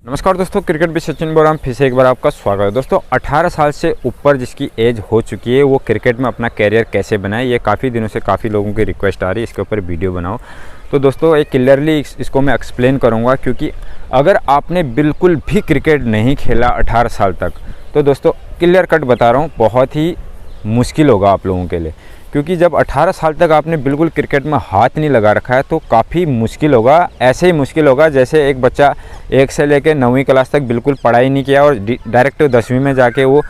नमस्कार दोस्तों, क्रिकेट भी सचिन बोल रहा हूँ। फिर से एक बार आपका स्वागत है। दोस्तों 18 साल से ऊपर जिसकी एज हो चुकी है वो क्रिकेट में अपना कैरियर कैसे बनाए, ये काफ़ी दिनों से काफ़ी लोगों की रिक्वेस्ट आ रही है इसके ऊपर वीडियो बनाओ। तो दोस्तों एक क्लियरली इसको मैं एक्सप्लेन करूँगा, क्योंकि अगर आपने बिल्कुल भी क्रिकेट नहीं खेला 18 साल तक तो दोस्तों क्लियर कट बता रहा हूँ बहुत ही मुश्किल होगा आप लोगों के लिए। क्योंकि जब 18 साल तक आपने बिल्कुल क्रिकेट में हाथ नहीं लगा रखा है तो काफ़ी मुश्किल होगा। ऐसे ही मुश्किल होगा जैसे एक बच्चा 1 से लेकर 9वीं क्लास तक बिल्कुल पढ़ाई नहीं किया और डायरेक्ट 10वीं में जाके वो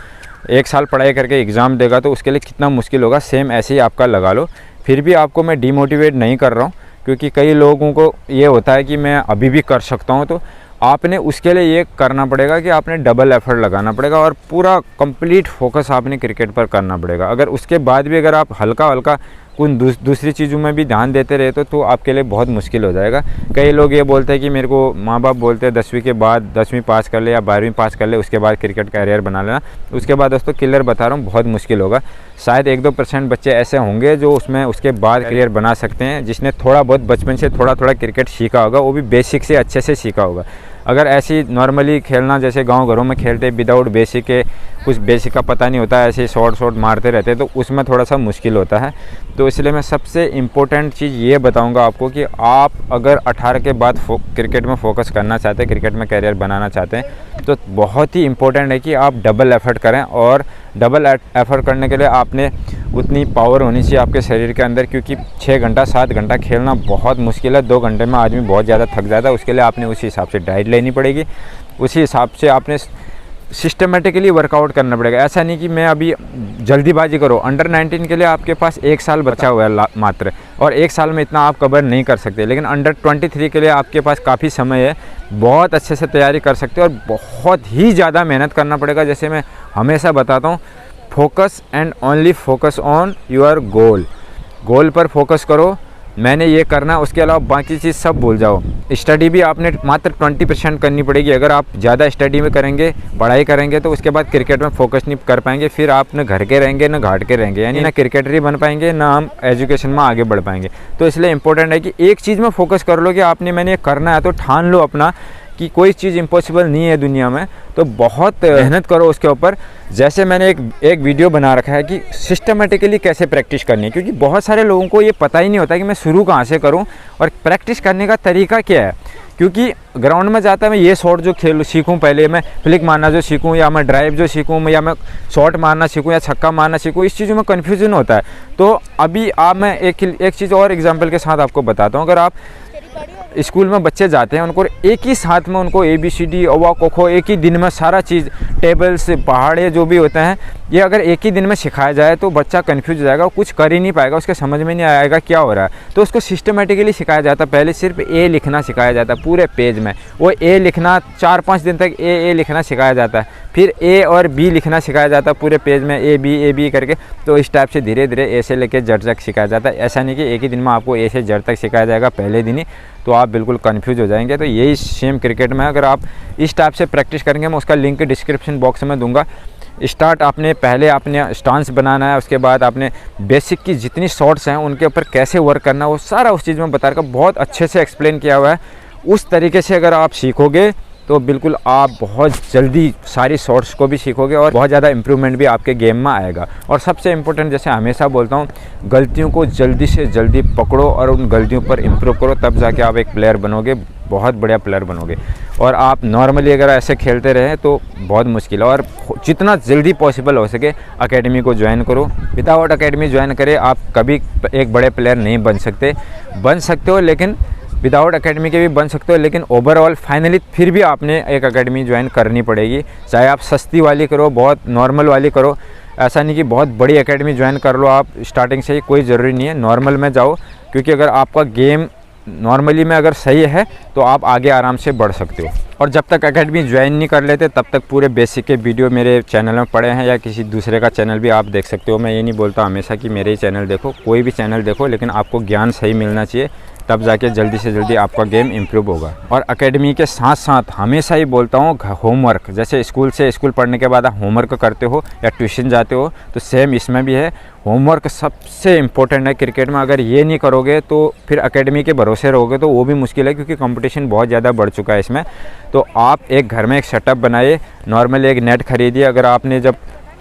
1 साल पढ़ाई करके एग्ज़ाम देगा तो उसके लिए कितना मुश्किल होगा। सेम ऐसे ही आपका लगा लो। फिर भी आपको मैं डिमोटिवेट नहीं कर रहा हूँ, क्योंकि कई लोगों को ये होता है कि मैं अभी भी कर सकता हूँ। तो आपने उसके लिए ये करना पड़ेगा कि आपने डबल एफर्ट लगाना पड़ेगा और पूरा कंप्लीट फोकस आपने क्रिकेट पर करना पड़ेगा। अगर उसके बाद भी अगर आप हल्का हल्का कुछ दूसरी चीज़ों में भी ध्यान देते रहे तो आपके लिए बहुत मुश्किल हो जाएगा। कई लोग ये बोलते हैं कि मेरे को माँ बाप बोलते हैं 10वीं के बाद 10वीं पास कर ले या 12वीं पास कर ले, उसके बाद क्रिकेट कैरियर बना लेना। उसके बाद दोस्तों क्लियर बता रहा हूँ बहुत मुश्किल होगा। शायद 1-2% बच्चे ऐसे होंगे जो उसमें उसके बाद करियर बना सकते हैं, जिसने थोड़ा बहुत बचपन से थोड़ा क्रिकेट सीखा होगा, वो भी बेसिक से अच्छे से सीखा होगा। अगर ऐसी नॉर्मली खेलना जैसे गांव घरों में खेलते विदाउट बेसिक के, कुछ बेसिक का पता नहीं होता, ऐसे शॉर्ट मारते रहते तो उसमें थोड़ा सा मुश्किल होता है। तो इसलिए मैं सबसे इम्पोर्टेंट चीज़ ये बताऊंगा आपको कि आप अगर 18 के बाद क्रिकेट में फोकस करना चाहते हैं, क्रिकेट में कैरियर बनाना चाहते हैं, तो बहुत ही इम्पोर्टेंट है कि आप डबल एफर्ट करें। और डबल एफर्ट करने के लिए आपने उतनी पावर होनी चाहिए आपके शरीर के अंदर, क्योंकि 6 घंटा 7 घंटा खेलना बहुत मुश्किल है। 2 घंटे में आदमी बहुत ज़्यादा थक जाता है। उसके लिए आपने उसी हिसाब से डाइट लेनी पड़ेगी, उसी हिसाब से आपने सिस्टमेटिकली वर्कआउट करना पड़ेगा। ऐसा नहीं कि मैं अभी जल्दीबाजी करो। अंडर 19 के लिए आपके पास 1 साल बचा हुआ है मात्र, और 1 साल में इतना आप कवर नहीं कर सकते। लेकिन अंडर 23 के लिए आपके पास काफ़ी समय है, बहुत अच्छे से तैयारी कर सकते हो और बहुत ही ज़्यादा मेहनत करना पड़ेगा। जैसे मैं हमेशा बताता हूँ, focus and only focus on your goal पर फोकस करो। मैंने ये करना, उसके अलावा बाकी चीज़ सब भूल जाओ। स्टडी भी आपने मात्र 20% करनी पड़ेगी। अगर आप ज़्यादा स्टडी में करेंगे, पढ़ाई करेंगे, तो उसके बाद क्रिकेट में फोकस नहीं कर पाएंगे। फिर आप न घर के रहेंगे न घाट के रहेंगे, यानी ना क्रिकेटर ही बन पाएंगे ना हम एजुकेशन में आगे बढ़ पाएंगे। तो इसलिए इंपॉर्टेंट है कि एक चीज़ में फोकस कर लो कि मैंने ये करना है, तो ठान लो अपना कि कोई चीज़ इम्पॉसिबल नहीं है दुनिया में। तो बहुत मेहनत करो उसके ऊपर। जैसे मैंने एक वीडियो बना रखा है कि सिस्टमेटिकली कैसे प्रैक्टिस करनी है, क्योंकि बहुत सारे लोगों को ये पता ही नहीं होता कि मैं शुरू कहाँ से करूँ और प्रैक्टिस करने का तरीका क्या है। क्योंकि ग्राउंड में जाता मैं ये शॉट जो सीखूं, पहले मैं फ्लिक मारना जो सीखूं, या मैं ड्राइव जो सीखूं, या मैं शॉट मारना सीखूं, या छक्का मारना सीखूं, इस चीज़ों में कन्फ्यूजन होता है। तो अभी मैं एक चीज़ और एग्जाम्पल के साथ आपको बताता हूँ। अगर आप स्कूल में बच्चे जाते हैं, उनको एक ही साथ में उनको ABCD अवा कोखो एक ही दिन में सारा चीज़, टेबल्स पहाड़े जो भी होते हैं, ये अगर एक ही दिन में सिखाया जाए तो बच्चा कंफ्यूज हो जाएगा, कुछ कर ही नहीं पाएगा, उसके समझ में नहीं आएगा क्या हो रहा है। तो उसको सिस्टमेटिकली सिखाया जाता है। पहले सिर्फ A लिखना सिखाया जाता है पूरे पेज में, वो A लिखना 4-5 दिन तक A लिखना सिखाया जाता है। फिर A और B लिखना सिखाया जाता है पूरे पेज में, A B करके। तो इस टाइप से धीरे धीरे A से लेकर Z तक सिखाया जाता है। ऐसा नहीं कि एक ही दिन में आपको A से Z तक सिखाया जाएगा पहले दिन ही, तो आप बिल्कुल कंफ्यूज हो जाएंगे। तो यही सेम क्रिकेट में अगर आप इस टाइप से प्रैक्टिस करेंगे, मैं उसका लिंक डिस्क्रिप्शन बॉक्स में दूंगा। पहले आपने स्टांस बनाना है, उसके बाद आपने बेसिक की जितनी शॉट्स हैं उनके ऊपर कैसे वर्क करना है वो सारा उस चीज़ में बता रखा, बहुत अच्छे से एक्सप्लेन किया हुआ है। उस तरीके से अगर आप सीखोगे तो बिल्कुल आप बहुत जल्दी सारी शॉट्स को भी सीखोगे और बहुत ज़्यादा इम्प्रूवमेंट भी आपके गेम में आएगा। और सबसे इम्पोर्टेंट, जैसे हमेशा बोलता हूँ, गलतियों को जल्दी से जल्दी पकड़ो और उन गलतियों पर इम्प्रूव करो, तब जाके आप एक प्लेयर बनोगे, बहुत बढ़िया प्लेयर बनोगे। और आप नॉर्मली अगर ऐसे खेलते रहें तो बहुत मुश्किल है। और जितना जल्दी पॉसिबल हो सके अकेडमी को ज्वाइन करो। विदाउट अकेडमी ज्वाइन करें आप कभी एक बड़े प्लेयर नहीं बन सकते हो, लेकिन विदाउट अकेडमी के भी बन सकते हो। लेकिन ओवरऑल फाइनली फिर भी आपने एक अकेडमी ज्वाइन करनी पड़ेगी, चाहे आप सस्ती वाली करो, बहुत नॉर्मल वाली करो। ऐसा नहीं कि बहुत बड़ी अकेडमी ज्वाइन कर लो आप स्टार्टिंग से ही, कोई ज़रूरी नहीं है। नॉर्मल में जाओ, क्योंकि अगर आपका गेम नॉर्मली में अगर सही है तो आप आगे आराम से बढ़ सकते हो। और जब तक एकेडमी ज्वाइन नहीं कर लेते तब तक पूरे बेसिक के वीडियो मेरे चैनल में पड़े हैं, या किसी दूसरे का चैनल भी आप देख सकते हो। मैं ये नहीं बोलता हमेशा कि मेरे ही चैनल देखो, कोई भी चैनल देखो, लेकिन आपको ज्ञान सही मिलना चाहिए। तब जाके जल्दी से जल्दी आपका गेम इम्प्रूव होगा। और एकेडमी के साथ साथ हमेशा ही बोलता हूँ, होमवर्क जैसे स्कूल पढ़ने के बाद आप होमवर्क करते हो या ट्यूशन जाते हो, तो सेम इसमें भी है। होमवर्क सबसे इम्पोर्टेंट है क्रिकेट में। अगर ये नहीं करोगे तो फिर एकेडमी के भरोसे रहोगे तो वो भी मुश्किल है, क्योंकि कंपटीशन बहुत ज़्यादा बढ़ चुका है इसमें। तो आप एक घर में एक सेटअप बनाइए, नॉर्मली एक नेट खरीदिए। अगर आपने जब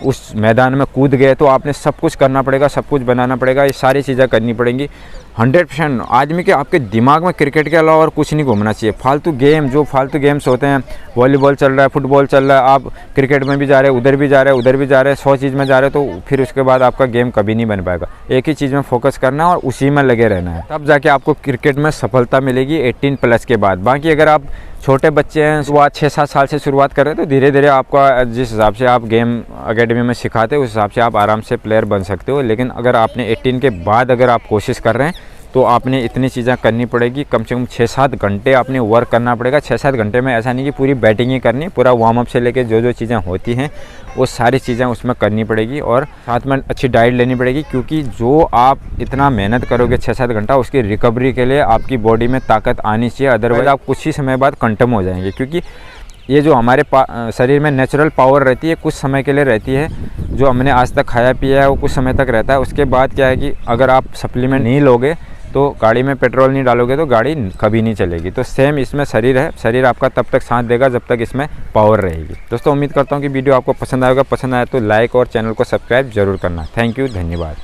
उस मैदान में कूद गए तो आपने सब कुछ करना पड़ेगा, सब कुछ बनाना पड़ेगा, ये सारी चीज़ें करनी पड़ेंगी। 100% आदमी के आपके दिमाग में क्रिकेट के अलावा और कुछ नहीं घूमना चाहिए। फालतू गेम्स होते हैं, वॉलीबॉल चल रहा है, फुटबॉल चल रहा है, आप क्रिकेट में भी जा रहे हैं, उधर भी जा रहे हैं, उधर भी जा रहे हैं, 100 चीज़ में जा रहे हैं, तो फिर उसके बाद आपका गेम कभी नहीं बन पाएगा। एक ही चीज़ में फोकस करना है और उसी में लगे रहना है, तब जाके आपको क्रिकेट में सफलता मिलेगी 18+ के बाद। बाकी अगर आप छोटे बच्चे हैं, शुरुआत 6-7 साल से शुरुआत कर रहे हैं, तो धीरे धीरे आपका जिस हिसाब से आप गेम एकेडमी में सिखाते हो उस हिसाब से आप आराम से प्लेयर बन सकते हो। लेकिन अगर आपने 18 के बाद अगर आप कोशिश कर रहे हैं तो आपने इतनी चीज़ें करनी पड़ेगी, कम से कम 6-7 घंटे आपने वर्क करना पड़ेगा। 6-7 घंटे में ऐसा नहीं कि पूरी बैटिंग ही करनी, पूरा वार्म अप से लेके जो चीज़ें होती हैं वो सारी चीज़ें उसमें करनी पड़ेगी। और साथ में अच्छी डाइट लेनी पड़ेगी, क्योंकि जो आप इतना मेहनत करोगे 6-7 घंटा, उसकी रिकवरी के लिए आपकी बॉडी में ताकत आनी चाहिए, अदरवाइज़ आप कुछ ही समय बाद कंटम हो जाएंगे। क्योंकि ये जो हमारे शरीर में नेचुरल पावर रहती है, कुछ समय के लिए रहती है। जो हमने आज तक खाया पिया है वो कुछ समय तक रहता है। उसके बाद क्या है कि अगर आप सप्लीमेंट नहीं लोगे तो गाड़ी में पेट्रोल नहीं डालोगे तो गाड़ी कभी नहीं चलेगी। तो सेम इसमें शरीर है, शरीर आपका तब तक साथ देगा जब तक इसमें पावर रहेगी। दोस्तों उम्मीद करता हूँ कि वीडियो आपको पसंद आएगा। पसंद आया तो लाइक और चैनल को सब्सक्राइब जरूर करना। थैंक यू, धन्यवाद।